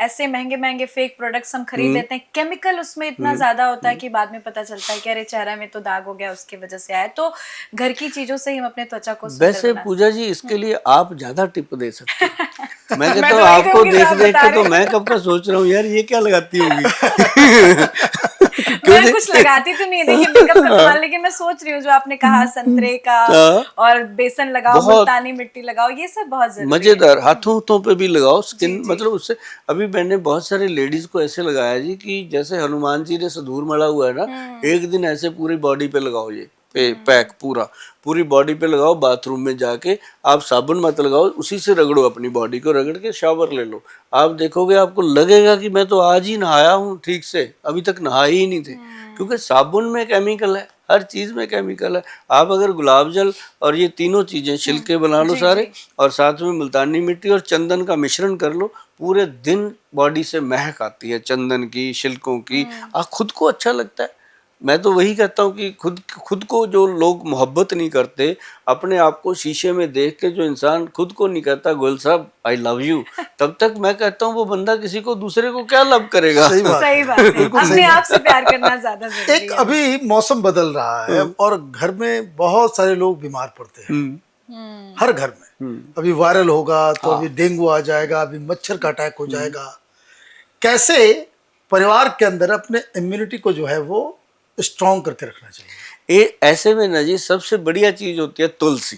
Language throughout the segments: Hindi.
ऐसे महंगे महंगे फेक प्रोडक्ट्स हम खरीद लेते हैं, केमिकल उसमें इतना ज्यादा होता है कि बाद में पता चलता है कि अरे चेहरा में तो दाग हो गया, उसकी वजह से आया। तो घर की चीजों से ही हम अपने त्वचा को सुंदर वैसे बना पूजा जी इसके लिए आप ज्यादा टिप दे सकते हैं। मैं मैं कहता तो हूँ वही आपको कहूंगी जो देख आप देख बता के रहे तो हैं। मैं कब का सोच रहा हूँ यार ये क्या लगाती होगी। मैं कुछ लगाती तो नहीं है देखिए मेकअप का कमाल, लेकिन मैं सोच रही हूँ जो आपने कहा संतरे का हाँ, और बेसन लगाओ, बहुत मुल्तानी मिट्टी लगाओ, ये सब बहुत जरूरी है। मजेदार, हाथों पे भी लगाओ, स्किन जी। मतलब उससे। अभी मैंने बहुत सारे लेडीज को ऐसे लगाया जी कि जैसे हनुमान जी ने सिंदूर मढ़ा हुआ है ना, एक दिन ऐसे पूरी बॉडी पे लगाओ ये पैक पूरी बॉडी पे लगाओ। बाथरूम में जाके आप साबुन मत लगाओ, उसी से रगड़ो, अपनी बॉडी को रगड़ के शावर ले लो। आप देखोगे आपको लगेगा कि मैं तो आज ही नहाया हूँ ठीक से, अभी तक नहाए ही नहीं थे। क्योंकि साबुन में केमिकल है, हर चीज में केमिकल है। आप अगर गुलाब जल और ये तीनों चीजें छिलके बना लो सारे, और साथ में मुल्तानी मिट्टी और चंदन का मिश्रण कर लो, पूरे दिन बॉडी से महक आती है चंदन की, छिलकों की। खुद को अच्छा लगता है। मैं तो वही कहता हूँ कि खुद को जो लोग मोहब्बत नहीं करते, अपने आप को शीशे में देख के जो इंसान खुद को नहीं कहता गोयल साहब आई लव यू, तब तक मैं कहता हूँ वो बंदा किसी को दूसरे को क्या लव करेगा। सही बात सही बात है, अपने आप से प्यार करना ज्यादा जरूरी एक है। अभी मौसम बदल रहा है और घर में बहुत सारे लोग बीमार पड़ते हैं, हर घर में। अभी वायरल होगा तो अभी डेंगू आ जाएगा, अभी मच्छर का अटैक हो जाएगा। कैसे परिवार के अंदर अपने इम्यूनिटी को जो है वो स्ट्रॉन्ग करके रखना चाहिए? ये ऐसे में ना जी सबसे बढ़िया चीज होती है तुलसी।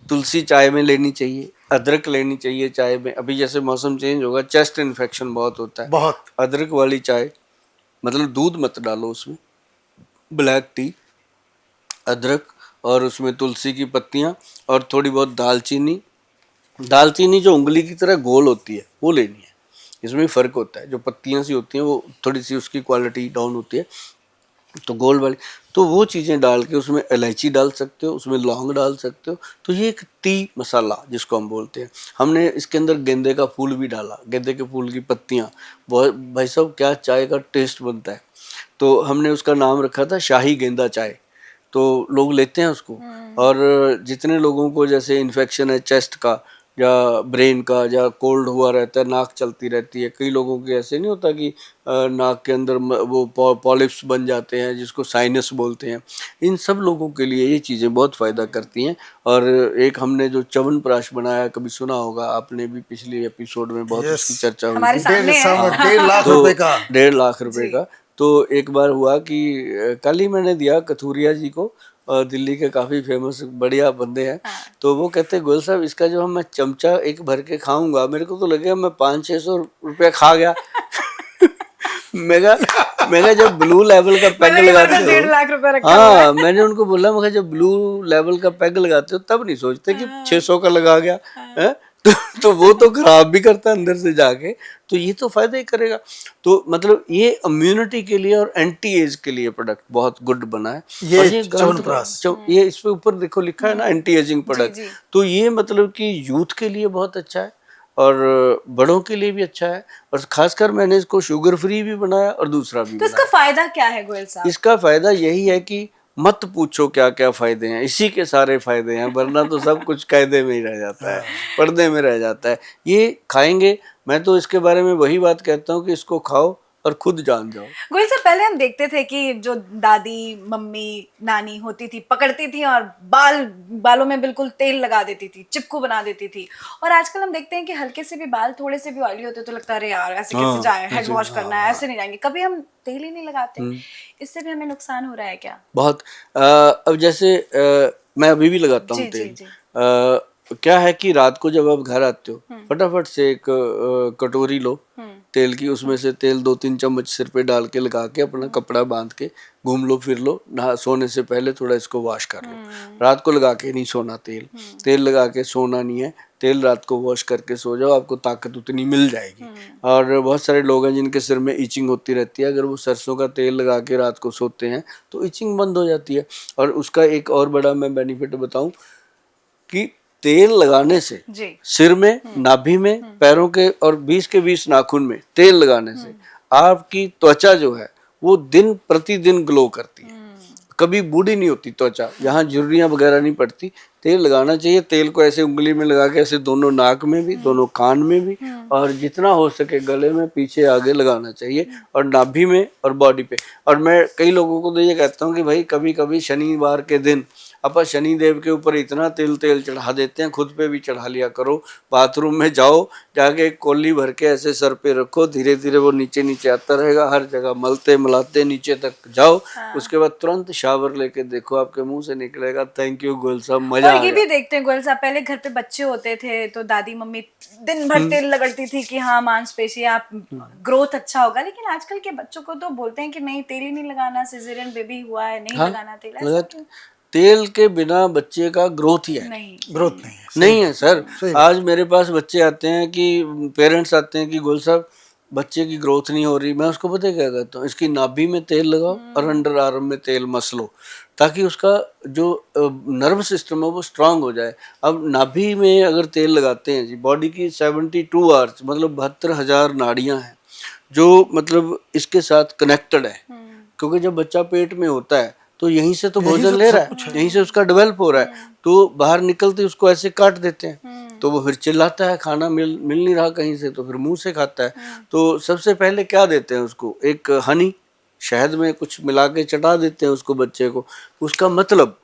तुलसी चाय में लेनी चाहिए, अदरक लेनी चाहिए चाय में। अभी जैसे मौसम चेंज होगा, चेस्ट इन्फेक्शन बहुत होता है, बहुत। अदरक वाली चाय, मतलब दूध मत डालो उसमें, ब्लैक टी, अदरक और उसमें तुलसी की पत्तियां और थोड़ी बहुत दालचीनी। दालचीनी जो उंगली की तरह गोल होती है वो लेनी है, इसमें फर्क होता है। जो पत्तियां सी होती हैं वो थोड़ी सी उसकी क्वालिटी डाउन होती है, तो गोल वाली। तो वो चीज़ें डाल के उसमें इलायची डाल सकते हो, उसमें लौंग डाल सकते हो। तो ये एक टी मसाला जिसको हम बोलते हैं। हमने इसके अंदर गेंदे का फूल भी डाला, गेंदे के फूल की पत्तियाँ, बहुत भाई साहब क्या चाय का टेस्ट बनता है। तो हमने उसका नाम रखा था शाही गेंदा चाय। तो लोग लेते हैं उसको। और जितने लोगों को जैसे इन्फेक्शन है चेस्ट का या ब्रेन का, या कोल्ड हुआ रहता है, नाक चलती रहती है, कई लोगों के ऐसे नहीं होता कि नाक के अंदर वो पॉलिप्स बन जाते हैं जिसको साइनस बोलते हैं, इन सब लोगों के लिए ये चीज़ें बहुत फ़ायदा करती हैं। और एक हमने जो च्यवनप्राश बनाया, कभी सुना होगा आपने भी, पिछले एपिसोड में बहुत उसकी चर्चा हुई हमारे थी। सामने है। 1.5 लाख तो रुपए का। 1.5 लाख रुपए का। तो एक बार हुआ कि कल ही मैंने दिया कथूरिया जी को, दिल्ली के काफ़ी फेमस बढ़िया बंदे हैं। तो वो कहते गोयल साहब इसका जो मैं चमचा एक भर के खाऊंगा, मेरे को तो लगेगा मैं 500-600 रुपया खा गया। मैं जब ब्लू लेवल का पैग लगाते हो, 1.5 लाख रुपए रखा हाँ मैंने उनको बोला, मैं जब ब्लू लेवल का पैग लगाते हो तब नहीं सोचते कि 600 का लगा गया है। तो वो तो खराब भी करता है अंदर से जाके, तो ये तो फायदा ही करेगा। तो मतलब ये इम्यूनिटी के लिए और एंटी एज के लिए प्रोडक्ट बहुत गुड बना है। ये और ये च्यवनप्राश, ये इस पे ऊपर देखो लिखा है ना एंटी एजिंग प्रोडक्ट। तो ये मतलब कि यूथ के लिए बहुत अच्छा है और बड़ों के लिए भी अच्छा है। और खासकर मैंने इसको शुगर फ्री भी बनाया और दूसरा भी तो इसका फायदा क्या है गोयल साहब? इसका फायदा यही है कि मत पूछो क्या क्या फायदे हैं, इसी के सारे फायदे हैं, वरना तो सब कुछ कायदे में ही रह जाता है, पर्दे में रह जाता है। ये खाएंगे, मैं तो इसके बारे में वही बात कहता हूँ कि इसको खाओ और खुद जान जाओ। गोयल साहब पहले हम देखते थे कि जो दादी मम्मी नानी होती थी पकड़ती थी और बालों में बिल्कुल तेल लगा देती थी, चिपकू बना देती थी। और आजकल हम देखते हैं कि हल्के से भी बाल थोड़े से भी ऑयली होते तो लगता है अरे यार ऐसे कैसे जाए, हेड वॉश करना है, ऐसे नहीं जाएंगे, कभी हम तेल ही नहीं लगाते। इससे भी हमें नुकसान हो रहा है क्या? बहुत। अब जैसे मैं अभी भी लगाता हूँ तेल। क्या है कि रात को जब आप घर आते हो, फटाफट से एक कटोरी लो तेल की, उसमें से तेल 2-3 चम्मच सिर पे डाल के लगा के अपना कपड़ा बांध के घूम लो फिर लो, नहा सोने से पहले थोड़ा इसको वॉश कर लो। रात को लगा के नहीं सोना तेल लगा के सोना नहीं है। तेल रात को वॉश करके सो जाओ, आपको ताकत उतनी मिल जाएगी। और बहुत सारे लोग हैं जिनके सिर में इचिंग होती रहती है, अगर वो सरसों का तेल लगा के रात को सोते हैं तो इचिंग बंद हो जाती है। और उसका एक और बड़ा मैं बेनिफिट बताऊं कि तेल लगाने से सिर में, नाभि में, पैरों के और 20 के 20 नाखून में तेल लगाने से आपकी त्वचा जो है वो दिन प्रतिदिन ग्लो करती है। कभी बूढ़ी नहीं होती त्वचा, यहाँ झुर्रियाँ वगैरह नहीं पड़ती। तेल लगाना चाहिए। तेल को ऐसे उंगली में लगा के ऐसे दोनों नाक में भी, दोनों कान में भी, और जितना हो सके गले में, पीछे आगे लगाना चाहिए, और नाभि में और बॉडी पे। और मैं कई लोगों को तो ये कहता हूँ कि भाई कभी कभी शनिवार के दिन अपन शनि देव के ऊपर इतना तेल चढ़ा देते हैं, खुद पे भी चढ़ा लिया करो। बाथरूम में जाओ, जाके एक कोली भर के ऐसे सर पे रखो, धीरे धीरे वो नीचे नीचे आता रहेगा, हर जगह मलते मलाते नीचे तक जाओ। उसके बाद तुरंत शावर लेके देखो, आपके मुंह से निकलेगा थैंक यू गोयल साहब, मजा और आ ये गया। भी देखते हैं गोयल साहब, पहले घर पे बच्चे होते थे तो दादी मम्मी दिन भर तेल लगड़ती थी कि हाँ मांसपेशी आप ग्रोथ अच्छा होगा, लेकिन आजकल के बच्चों को तो बोलते हैं कि नहीं तेल ही नहीं लगाना, सिजेरियन बेबी हुआ है नहीं हाँ, लगाना तेल, ऐसा लगा- क्यों? तेल के बिना बच्चे का ग्रोथ ही है नहीं ग्रोथ नहीं है। नहीं है सर। सही आज मेरे पास बच्चे आते हैं कि पेरेंट्स आते हैं कि गोल साहब बच्चे की ग्रोथ नहीं हो रही। मैं उसको पता है क्या कहता हूँ, इसकी नाभि में तेल लगाओ और अंडर आर्म में तेल मस लो, ताकि उसका जो नर्व सिस्टम है वो स्ट्रांग हो जाए। अब नाभि में अगर तेल लगाते हैं जी, बॉडी की 72 आवर्स मतलब 72,000 नाड़ियाँ हैं जो मतलब इसके साथ कनेक्टेड है। क्योंकि जब बच्चा पेट में होता है तो यहीं से तो भोजन ले रहा है, यहीं से उसका डेवलप हो रहा है, तो बाहर निकलते उसको ऐसे काट देते हैं, तो वो फिर चिल्लाता है, खाना मिल नहीं रहा कहीं से, तो फिर मुंह से खाता है। तो सबसे पहले क्या देते हैं उसको, एक हनी, शहद में कुछ मिला के चटा देते हैं उसको बच्चे को। उसका मतलब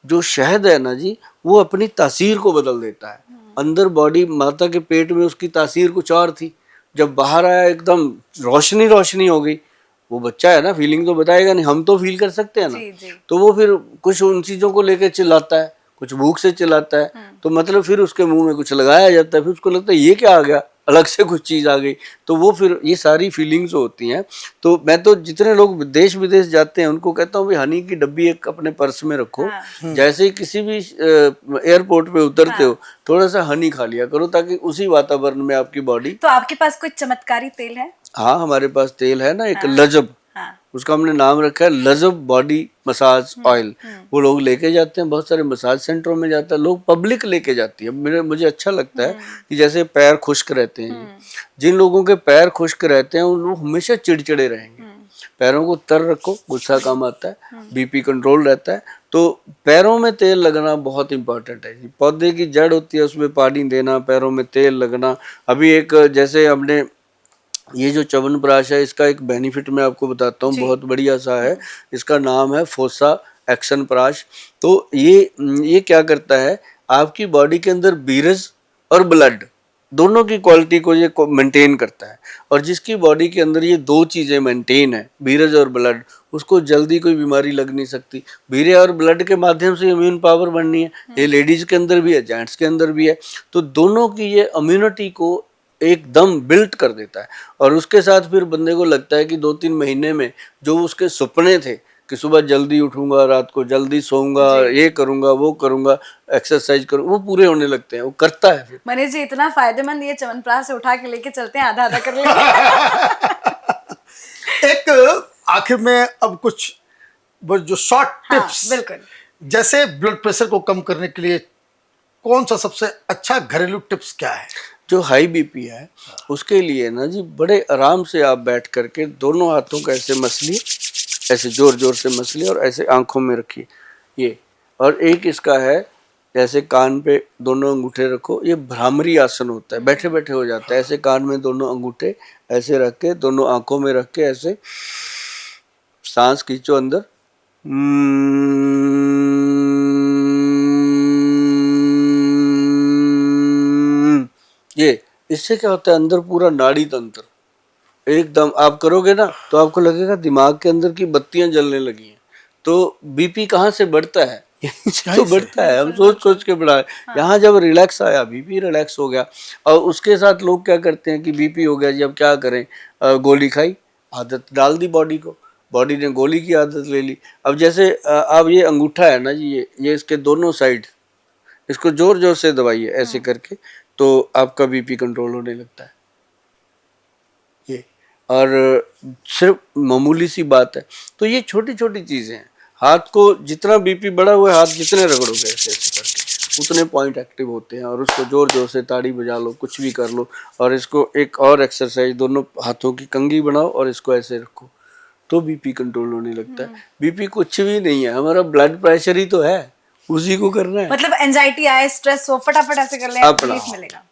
जो शहद है ना जी, वो अपनी तासीर को बदल देता है। अंदर बॉडी माता के पेट में उसकी तासीर कुछ और थी, जब बाहर आया एकदम रोशनी रोशनी हो गई। वो बच्चा है ना, फीलिंग तो बताएगा नहीं, हम तो फील कर सकते हैं ना। जी जी तो वो फिर कुछ उन चीजों को लेके चिल्लाता है, कुछ भूख से चिल्लाता है, तो मतलब फिर उसके मुंह में कुछ लगाया जाता है, फिर उसको लगता है ये क्या आ गया, अलग से कुछ चीज आ गई। तो वो फिर ये सारी फीलिंग्स होती हैं। तो मैं तो जितने लोग देश विदेश जाते हैं उनको कहता हूँ भी हनी की डब्बी एक अपने पर्स में रखो। जैसे ही किसी भी एयरपोर्ट पे उतरते हो थोड़ा सा हनी खा लिया करो, ताकि उसी वातावरण में आपकी बॉडी। तो आपके पास कोई चमत्कारी तेल है? हाँ, हमारे पास तेल है ना, एक लजब, हाँ उसका हमने नाम रखा है लजब बॉडी मसाज ऑयल। वो लोग लेके जाते हैं, बहुत सारे मसाज सेंटरों में जाता है, लोग पब्लिक लेके जाती है। मुझे अच्छा लगता है कि जैसे पैर खुश्क रहते हैं, जिन लोगों के पैर खुश्क रहते हैं उन लोग हमेशा चिड़चिड़े रहेंगे। पैरों को तर रखो, गुस्सा कम आता है, बीपी कंट्रोल रहता है। तो पैरों में तेल लगना बहुत इंपॉर्टेंट है जी। पौधे की जड़ होती है, उसमें पानी देना, पैरों में तेल लगना। अभी एक जैसे हमने ये जो च्यवनप्राश है, इसका एक बेनिफिट मैं आपको बताता हूँ, बहुत बढ़िया सा है। इसका नाम है फोसा एक्शन प्राश। तो ये क्या करता है, आपकी बॉडी के अंदर बीरज और ब्लड दोनों की क्वालिटी को ये मेंटेन करता है। और जिसकी बॉडी के अंदर ये दो चीज़ें मेंटेन है, बीरज और ब्लड, उसको जल्दी कोई बीमारी लग नहीं सकती। बीरे और ब्लड के माध्यम से इम्यून पावर बढ़नी है। ये लेडीज के अंदर भी है, जेंट्स के अंदर भी है। तो दोनों की ये इम्यूनिटी को एकदम बिल्ट कर देता है। और उसके साथ फिर बंदे को लगता है कि 2-3 महीने में जो उसके सपने थे कि सुबह जल्दी उठूंगा, रात को जल्दी सोऊंगा, ये करूंगा, वो करूंगा, एक्सरसाइज करूंगा, वो पूरे होने लगते हैं, वो करता है फिर। मनीष जी इतना फायदेमंद, ये च्यवनप्राश से उठा के लेके चलते हैं, आधा आधा कर लेंगे। एक आखिर में अब कुछ वो जो शॉर्ट हाँ, टिप्स, बिल्कुल। जैसे ब्लड प्रेशर को कम करने के लिए कौन सा सबसे अच्छा घरेलू टिप्स क्या है? जो हाई बीपी है उसके लिए ना जी, बड़े आराम से आप बैठ करके दोनों हाथों को ऐसे मसलिए, ऐसे जोर जोर से मसलिए और ऐसे आंखों में रखिए ये। और एक इसका है, ऐसे कान पे दोनों अंगूठे रखो, ये भ्रामरी आसन होता है, बैठे बैठे हो जाता है। ऐसे कान में दोनों अंगूठे ऐसे रख के, दोनों आंखों में रख के ऐसे सांस खींचो अंदर, ये। इससे क्या होता है, अंदर पूरा नाड़ी तंत्र एकदम आप करोगे ना तो आपको लगेगा दिमाग के अंदर की बत्तियां जलने लगी हैं। तो बीपी कहाँ से बढ़ता है, यहीं से तो बढ़ता है, हम सोच सोच के बढ़ा है। यहाँ जब रिलैक्स आया, बीपी रिलैक्स हो गया। और उसके साथ लोग क्या करते हैं कि बीपी हो गया जी, अब क्या करें, गोली खाई, आदत डाल दी बॉडी को, बॉडी ने गोली की आदत ले ली। अब जैसे अब ये अंगूठा है ना जी, ये इसके दोनों साइड इसको जोर जोर से दबाइए ऐसे करके, तो आपका बीपी कंट्रोल होने लगता है ये। और सिर्फ मामूली सी बात है। तो ये छोटी छोटी चीज़ें हैं। हाथ को जितना बीपी बढ़ा हुआ है, हाथ जितने रगड़ोगे ऐसे ऐसे करके, उतने पॉइंट एक्टिव होते हैं। और उसको जोर जोर से ताड़ी बजा लो, कुछ भी कर लो। और इसको एक और एक्सरसाइज, दोनों हाथों की कंघी बनाओ और इसको ऐसे रखो, तो बीपी कंट्रोल होने लगता है। बीपी कुछ भी नहीं है, हमारा ब्लड प्रेशर ही तो है, उसी को करना है। मतलब एंजाइटी आए, स्ट्रेस हो, फटाफट ऐसे कर ले, अपना रिलीफ मिलेगा।